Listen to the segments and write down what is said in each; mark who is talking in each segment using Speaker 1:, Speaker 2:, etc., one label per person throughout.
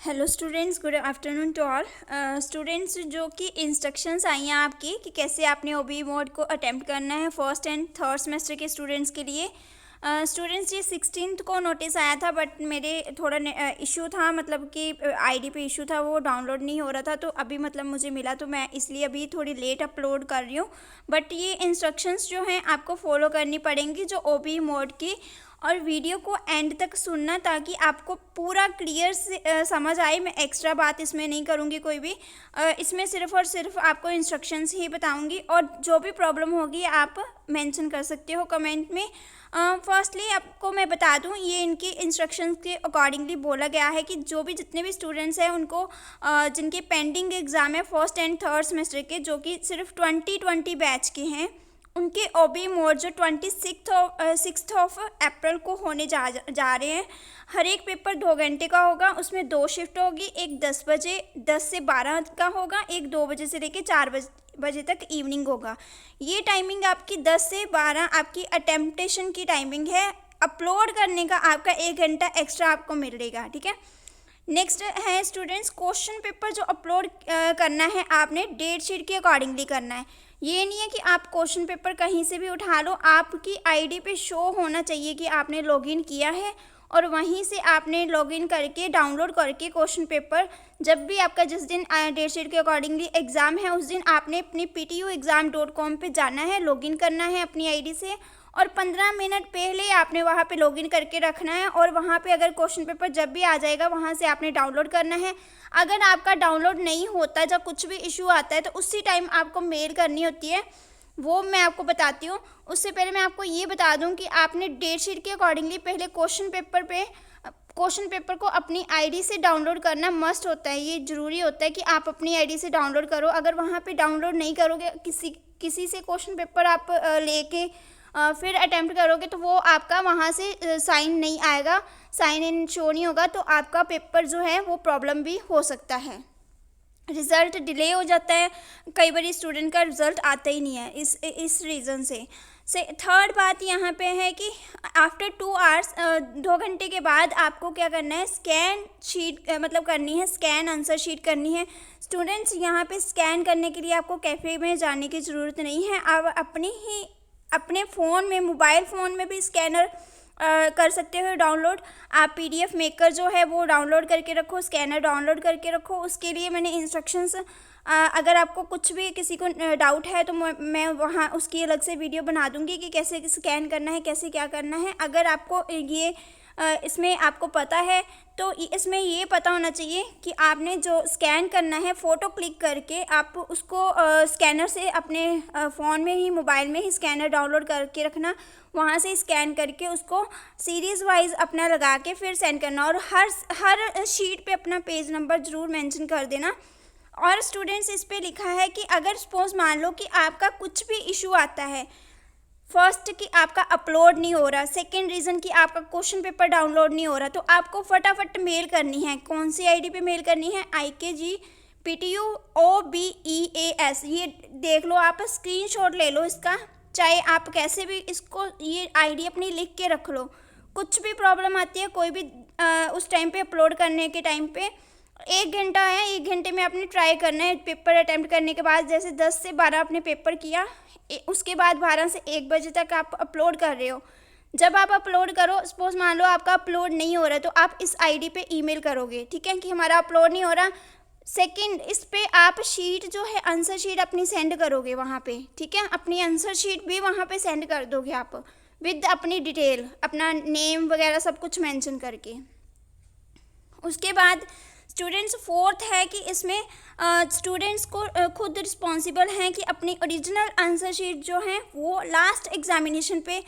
Speaker 1: Hello students, good afternoon to all. Students, जो कि instructions आई हैं आपकी कि कैसे आपने ओबी मोड को अटेम्प्ट करना है फर्स्ट एंड थर्ड सेमेस्टर के स्टूडेंट्स के लिए। स्टूडेंट्स, ये 16th को नोटिस आया था, बट मेरे थोड़ा इशू था, मतलब कि आईडी पे इशू था, वो डाउनलोड नहीं हो रहा था। तो अभी मतलब मुझे मिला, तो मैं इसलिए अभी थोड़ी लेट अपलोड कर रही हूँ। बट ये इंस्ट्रक्शंस जो हैं आपको फॉलो करनी पड़ेंगी, जो ओबी मोड की। और वीडियो को एंड तक सुनना, ताकि आपको पूरा क्लियर से समझ आए। मैं एक्स्ट्रा बात इसमें नहीं करूँगी कोई भी। इसमें सिर्फ और सिर्फ आपको इंस्ट्रक्शंस ही बताऊँगी, और जो भी प्रॉब्लम होगी आप मेंशन कर सकते हो कमेंट में। फर्स्टली आपको मैं बता दूं, ये इनकी इंस्ट्रक्शंस के अकॉर्डिंगली बोला गया है कि जो भी जितने भी स्टूडेंट्स हैं उनको जिनके पेंडिंग एग्ज़ाम है फर्स्ट एंड थर्ड सेमेस्टर के, जो कि सिर्फ 2020 बैच के हैं, उनके ओबी मोड जो 26 ऑफ अप्रैल को होने जा रहे हैं। हर एक पेपर 2 घंटे का होगा, उसमें 2 शिफ्ट होगी। एक 10 बजे 10 से 12 का होगा, एक 2 बजे से लेकर 4 बजे तक इवनिंग होगा। ये टाइमिंग आपकी 10 से 12 आपकी अटेम्प्टेशन की टाइमिंग है। अपलोड करने का आपका 1 घंटा एक्स्ट्रा आपको मिलेगा, ठीक है। नेक्स्ट है स्टूडेंट्स, क्वेश्चन पेपर जो अपलोड करना है आपने डेट शीट के अकॉर्डिंगली करना है। ये नहीं है कि आप क्वेश्चन पेपर कहीं से भी उठा लो, आपकी आईडी पे शो होना चाहिए कि आपने लॉगिन किया है, और वहीं से आपने लॉगिन करके डाउनलोड करके क्वेश्चन पेपर, जब भी आपका जिस दिन डेट शीट के अकॉर्डिंगली एग्ज़ाम है, उस दिन आपने अपनी ptuexam.com पे जाना है, लॉगिन करना है अपनी आईडी से, और 15 मिनट पहले आपने वहाँ पे लॉगिन करके रखना है। और वहाँ पे अगर क्वेश्चन पेपर जब भी आ जाएगा, वहाँ से आपने डाउनलोड करना है। अगर आपका डाउनलोड नहीं होता, जब कुछ भी इशू आता है, तो उसी टाइम आपको मेल करनी होती है, वो मैं आपको बताती हूँ। उससे पहले मैं आपको ये बता दूँ कि आपने डेट शीट के अकॉर्डिंगली पहले क्वेश्चन पेपर को अपनी आईडी से डाउनलोड करना मस्ट होता है। ये ज़रूरी होता है कि आप अपनी आईडी से डाउनलोड करो। अगर वहाँ पे डाउनलोड नहीं करोगे, किसी से क्वेश्चन पेपर आप लेके फिर अटैम्प्ट करोगे, तो वो आपका वहाँ से साइन नहीं आएगा, साइन इन शो नहीं होगा, तो आपका पेपर जो है वो प्रॉब्लम भी हो सकता है। रिज़ल्ट डिले हो जाता है, कई बार स्टूडेंट का रिज़ल्ट आता ही नहीं है इस रीज़न से। थर्ड बात यहाँ पे है कि आफ्टर 2 आवर्स 2 घंटे के बाद आपको क्या करना है, स्कैन शीट मतलब करनी है, स्कैन आंसर शीट करनी है। स्टूडेंट्स, यहाँ पे स्कैन करने के लिए आपको कैफ़े में जाने की ज़रूरत नहीं है। आप अपने फ़ोन में, मोबाइल फ़ोन में भी स्कैनर कर सकते हो डाउनलोड। आप पीडीएफ मेकर जो है वो डाउनलोड करके रखो, स्कैनर डाउनलोड करके रखो। उसके लिए मैंने इंस्ट्रक्शंस, अगर आपको कुछ भी किसी को डाउट है, तो मैं वहाँ उसकी अलग से वीडियो बना दूँगी कि कैसे स्कैन करना है, कैसे क्या करना है। अगर आपको ये इसमें आपको पता है, तो इसमें ये पता होना चाहिए कि आपने जो स्कैन करना है, फ़ोटो क्लिक करके आप उसको स्कैनर से अपने फ़ोन में ही, मोबाइल में ही स्कैनर डाउनलोड करके रखना। वहाँ से स्कैन करके उसको सीरीज़ वाइज अपना लगा के फिर सेंड करना, और हर शीट पे अपना पेज नंबर ज़रूर मेंशन कर देना। और स्टूडेंट्स, इस पे लिखा है कि अगर सपोज़ मान लो कि आपका कुछ भी इशू आता है, फर्स्ट कि आपका अपलोड नहीं हो रहा, सेकंड रीज़न कि आपका क्वेश्चन पेपर डाउनलोड नहीं हो रहा, तो आपको फटाफट मेल करनी है। कौन सी आईडी पे मेल करनी है? IKGPTUOBEAS। ये देख लो, आप स्क्रीनशॉट ले लो इसका, चाहे आप कैसे भी इसको, ये आईडी अपनी लिख के रख लो। कुछ भी प्रॉब्लम आती है कोई भी उस टाइम पे अपलोड करने के टाइम पे, 1 घंटा है, 1 घंटे में आपने ट्राई करना है पेपर अटैम्प्ट करने के बाद। जैसे 10 से 12 आपने पेपर किया, उसके बाद 12 से 1 बजे तक आप अपलोड कर रहे हो। जब आप अपलोड करो, सपोज मान लो आपका अपलोड नहीं हो रहा है, तो आप इस आईडी पे ईमेल करोगे, ठीक है, कि हमारा अपलोड नहीं हो रहा। सेकंड, इस पे आप शीट जो है, आंसर शीट अपनी सेंड करोगे वहाँ पे, ठीक है, अपनी आंसर शीट भी वहाँ पे सेंड कर दोगे आप, विद अपनी डिटेल, अपना नेम वगैरह सब कुछ मेंशन करके। उसके बाद स्टूडेंट्स, फोर्थ है कि इसमें स्टूडेंट्स को खुद रिस्पॉन्सिबल हैं कि अपनी ओरिजिनल आंसर शीट जो है वो लास्ट एग्जामिनेशन पे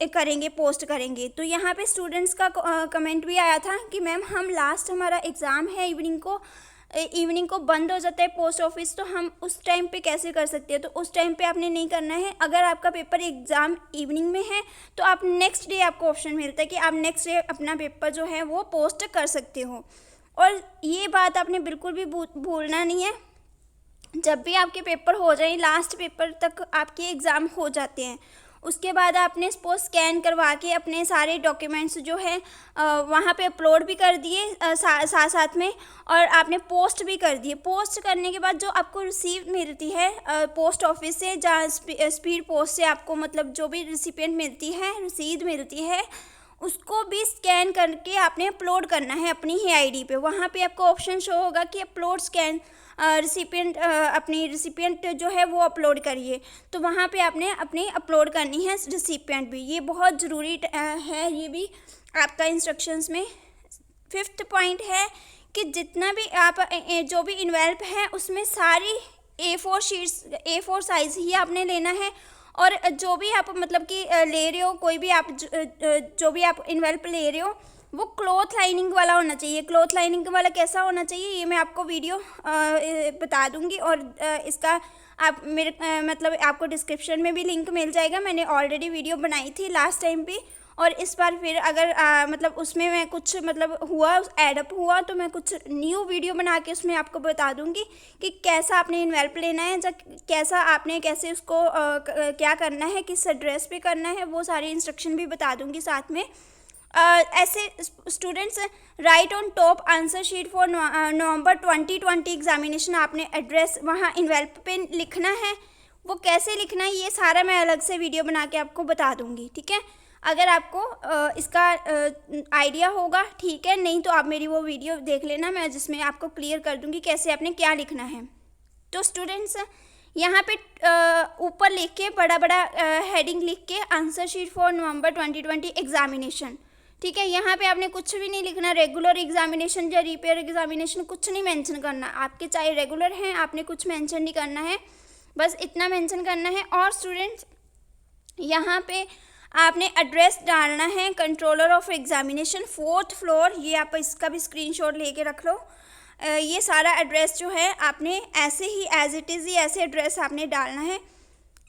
Speaker 1: करेंगे, पोस्ट करेंगे। तो यहाँ पे स्टूडेंट्स का कमेंट भी आया था कि मैम हम लास्ट, हमारा एग्ज़ाम है इवनिंग को बंद हो जाता है पोस्ट ऑफिस, तो हम उस टाइम पे कैसे कर सकते हैं? तो उस टाइम पे आपने नहीं करना है। अगर आपका पेपर एग्ज़ाम इवनिंग में है, तो आप नेक्स्ट डे, आपको ऑप्शन मिलता है कि आप नेक्स्ट डे अपना पेपर जो है वो पोस्ट कर सकते हो। और ये बात आपने बिल्कुल भी भूलना नहीं है, जब भी आपके पेपर हो जाए, लास्ट पेपर तक आपके एग्ज़ाम हो जाते हैं, उसके बाद आपने सपोज स्कैन करवा के अपने सारे डॉक्यूमेंट्स जो है वहाँ पे अपलोड भी कर दिए साथ साथ में, और आपने पोस्ट भी कर दिए। पोस्ट करने के बाद जो आपको रिसीव मिलती है पोस्ट ऑफिस से, जहाँ स्पीड पोस्ट से आपको मतलब जो भी रिसिपिएंट मिलती है, रसीद मिलती है, उसको भी स्कैन करके आपने अपलोड करना है अपनी ही आईडी पे। वहाँ पे आपको ऑप्शन शो होगा कि अपलोड स्कैन रिसिपिएंट, अपनी रिसिपिएंट जो है वो अपलोड करिए, तो वहाँ पे आपने अपनी अपलोड करनी है रिसिपिएंट भी। ये बहुत ज़रूरी है, ये भी आपका इंस्ट्रक्शंस में। 5th पॉइंट है कि जितना भी आप जो भी इन्वेल्प है उसमें सारी A4 शीट्स, A4 साइज़ ही आपने लेना है। और जो भी आप मतलब कि ले रहे हो, कोई भी आप जो भी आप इन्वेल्प ले रहे हो वो क्लॉथ लाइनिंग वाला होना चाहिए। क्लॉथ लाइनिंग वाला कैसा होना चाहिए ये मैं आपको वीडियो बता दूंगी, और इसका आप मेरे मतलब आपको डिस्क्रिप्शन में भी लिंक मिल जाएगा। मैंने ऑलरेडी वीडियो बनाई थी लास्ट टाइम भी, और इस बार फिर अगर मतलब उसमें मैं कुछ मतलब हुआ एडअप हुआ तो मैं कुछ न्यू वीडियो बना के उसमें आपको बता दूंगी कि कैसा आपने इन्वेल्प लेना है, कैसा आपने कैसे उसको क्या करना है, किस एड्रेस पे करना है, वो सारी इंस्ट्रक्शन भी बता दूंगी साथ में। ऐसे students right on top answer sheet for November 2020 examination, आपने एड्रेस वहाँ इन्वेल्प पे लिखना है। वो कैसे लिखना है ये सारा मैं अलग से वीडियो बना के आपको बता दूंगी, ठीक है। अगर आपको इसका आइडिया होगा ठीक है, नहीं तो आप मेरी वो वीडियो देख लेना, मैं जिसमें आपको क्लियर कर दूंगी कैसे आपने क्या लिखना है। तो स्टूडेंट्स यहाँ पे ऊपर लिख के बड़ा बड़ा हेडिंग लिख के answer sheet for November 2020 examination, ठीक है। यहाँ पे आपने कुछ भी नहीं लिखना, रेगुलर एग्जामिनेशन या रिपेयर एग्जामिनेशन कुछ नहीं मेंशन करना। आपके चाहे रेगुलर हैं, आपने कुछ मेंशन नहीं करना है, बस इतना मेंशन करना है। और स्टूडेंट्स यहाँ पे आपने एड्रेस डालना है controller of examination 4th floor, ये आप इसका भी स्क्रीनशॉट लेके रख लो। ये सारा एड्रेस जो है आपने ऐसे ही एज इट इज़ ही ऐसे एड्रेस आपने डालना है।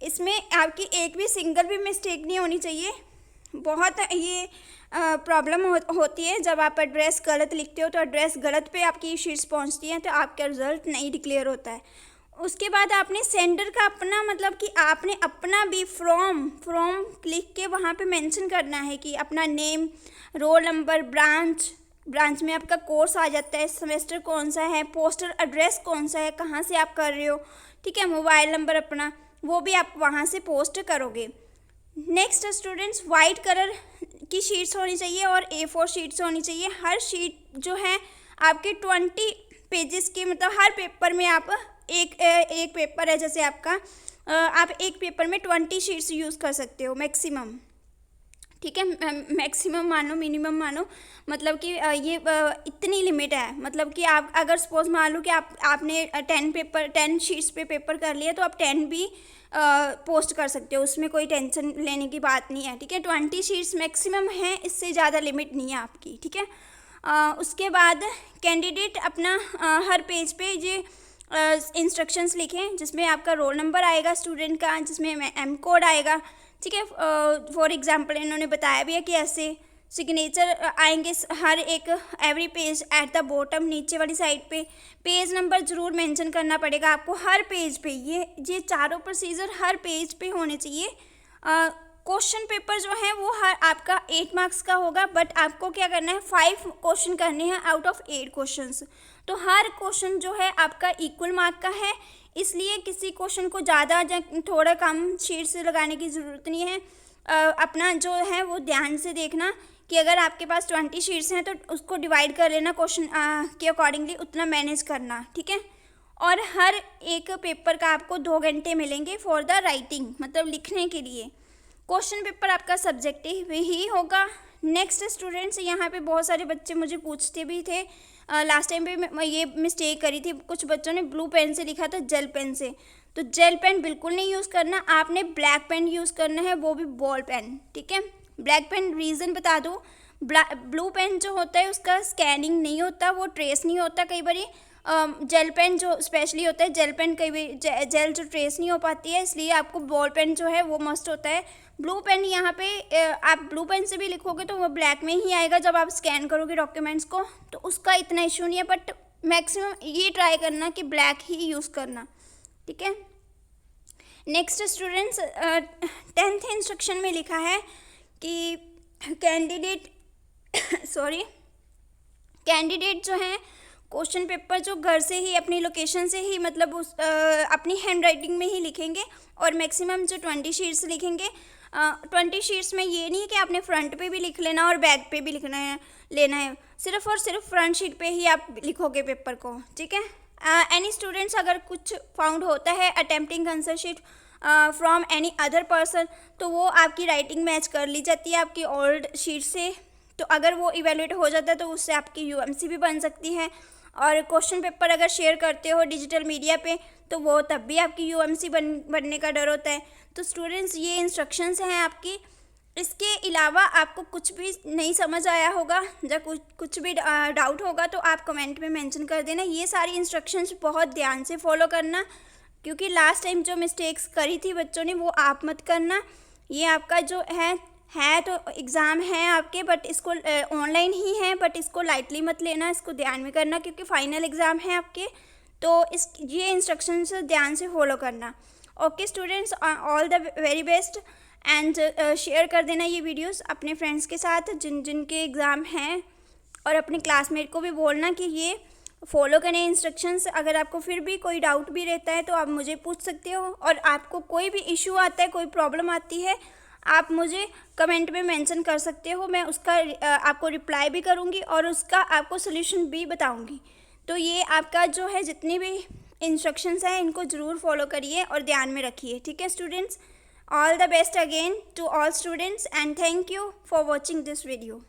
Speaker 1: इसमें आपकी एक भी सिंगल भी मिस्टेक नहीं होनी चाहिए। बहुत ये प्रॉब्लम होती है जब आप एड्रेस गलत लिखते हो, तो एड्रेस गलत पे आपकी शीट्स पहुंचती हैं तो आपका रिजल्ट नहीं डिक्लेयर होता है। उसके बाद आपने सेंडर का अपना मतलब कि आपने अपना भी फ्रॉम लिख के वहाँ पे मेंशन करना है कि अपना नेम, रोल नंबर, ब्रांच में आपका कोर्स आ जाता है, सेमेस्टर कौन सा है, पोस्टल एड्रेस कौन सा है, कहाँ से आप कर रहे हो, ठीक है, मोबाइल नंबर अपना, वो भी आप वहाँ से पोस्ट करोगे। नेक्स्ट स्टूडेंट्स वाइट कलर की शीट्स होनी चाहिए और A4 शीट्स होनी चाहिए। हर शीट जो है आपके 20 पेजेस की, मतलब हर पेपर में आप एक पेपर है जैसे आपका, आप एक पेपर में 20 शीट्स यूज़ कर सकते हो मैक्सिमम, ठीक है। मैक्सिमम मानो मिनिमम मानो, मतलब कि ये इतनी लिमिट है। मतलब कि आप अगर सपोज मान लो कि आपने 10 शीट्स पे पेपर कर लिया तो आप 10 भी पोस्ट कर सकते हो, उसमें कोई टेंशन लेने की बात नहीं है, ठीक है। 20 शीट्स मैक्सिमम है, इससे ज़्यादा लिमिट नहीं है आपकी, ठीक है। उसके बाद कैंडिडेट अपना हर पेज पे ये इंस्ट्रक्शंस लिखें, जिसमें आपका रोल नंबर आएगा स्टूडेंट का, जिसमें M कोड आएगा, ठीक है। फॉर एग्जांपल इन्होंने बताया भी है कि ऐसे सिग्नेचर आएंगे हर एक every page at the bottom, नीचे वाली साइड पे पेज नंबर ज़रूर मेंशन करना पड़ेगा आपको हर पेज पे। ये चारों प्रोसीजर हर पेज पे होने चाहिए। क्वेश्चन पेपर जो है वो हर आपका 8 मार्क्स का होगा, बट आपको क्या करना है 5 क्वेश्चन करने हैं आउट ऑफ 8 क्वेश्चंस। तो हर क्वेश्चन जो है आपका इक्वल मार्क का है, इसलिए किसी क्वेश्चन को ज़्यादा या थोड़ा कम शीट से लगाने की ज़रूरत नहीं है। अपना जो है वो ध्यान से देखना कि अगर आपके पास 20 शीट्स हैं तो उसको डिवाइड कर लेना क्वेश्चन के अकॉर्डिंगली, उतना मैनेज करना, ठीक है। और हर एक पेपर का आपको 2 घंटे मिलेंगे फॉर द राइटिंग, मतलब लिखने के लिए। क्वेश्चन पेपर आपका सब्जेक्टिव ही होगा। नेक्स्ट स्टूडेंट्स, यहाँ पे बहुत सारे बच्चे मुझे पूछते भी थे, लास्ट टाइम पे मैं ये मिस्टेक करी थी, कुछ बच्चों ने ब्लू पेन से लिखा था जेल पेन से, तो जेल पेन बिल्कुल नहीं यूज़ करना, आपने ब्लैक पेन यूज़ करना है, वो भी बॉल पेन, ठीक है। ब्लैक पेन रीज़न बता दूँ, ब्लू पेन जो होता है उसका स्कैनिंग नहीं होता, वो ट्रेस नहीं होता कई बारी। जेल पेन जो स्पेशली होता है, जेल पेन कई बार जेल जो ट्रेस नहीं हो पाती है, इसलिए आपको बॉल पेन जो है वो मस्ट होता है। ब्लू पेन यहाँ पे आप ब्लू पेन से भी लिखोगे तो वो ब्लैक में ही आएगा जब आप स्कैन करोगे डॉक्यूमेंट्स को, तो उसका इतना इशू नहीं है, बट मैक्सिमम ये ट्राई करना कि ब्लैक ही यूज़ करना, ठीक है। नेक्स्ट स्टूडेंट्स 10th इंस्ट्रक्शन में लिखा है कि कैंडिडेट कैंडिडेट जो है क्वेश्चन पेपर जो घर से ही अपनी लोकेशन से ही मतलब अपनी हैंड राइटिंग में ही लिखेंगे और मैक्सिमम जो 20 शीट्स लिखेंगे। 20 शीट्स में ये नहीं है कि आपने फ्रंट पे भी लिख लेना और बैक पे भी लेना है, सिर्फ और सिर्फ फ्रंट शीट पे ही आप लिखोगे पेपर को, ठीक है। एनी स्टूडेंट्स अगर कुछ फाउंड होता है attempting answer sheet from any other person, तो वो आपकी राइटिंग मैच कर ली जाती है आपकी ओल्ड शीट से। तो अगर वो इवेलुएट हो जाता है तो उससे आपकी यूएमसी भी बन सकती है। और क्वेश्चन पेपर अगर शेयर करते हो डिजिटल मीडिया पे तो वो तब भी आपकी यूएमसी बनने का डर होता है। तो स्टूडेंट्स ये इंस्ट्रक्शंस हैं आपकी। इसके अलावा आपको कुछ भी नहीं समझ आया होगा या कुछ भी डाउट होगा तो आप कमेंट में मेंशन कर देना। ये सारी इंस्ट्रक्शंस बहुत ध्यान से फॉलो करना, क्योंकि लास्ट टाइम जो मिस्टेक्स करी थी बच्चों ने वो आप मत करना। ये आपका जो है तो एग्ज़ाम है आपके, बट इसको ऑनलाइन ही है, बट इसको लाइटली मत लेना, इसको ध्यान में करना क्योंकि फाइनल एग्ज़ाम है आपके। तो ये इंस्ट्रक्शंस ध्यान से फॉलो करना। Okay students, all the very best and share कर देना ये वीडियोस अपने फ्रेंड्स के साथ जिनके एग्ज़ाम हैं, और अपने क्लासमेट को भी बोलना कि ये फॉलो करें इंस्ट्रक्शंस। अगर आपको फिर भी कोई डाउट भी रहता है तो आप मुझे पूछ सकते हो, और आपको कोई भी इशू आता है, कोई प्रॉब्लम आती है, आप मुझे कमेंट में मेंशन कर सकते हो। मैं उसका आपको रिप्लाई भी करूँगी और उसका आपको सोल्यूशन भी बताऊँगी। तो ये आपका जो है जितनी भी इंस्ट्रक्शंस हैं इनको ज़रूर फॉलो करिए और ध्यान में रखिए, ठीक है students. All the best again to all students and thank you for watching this video.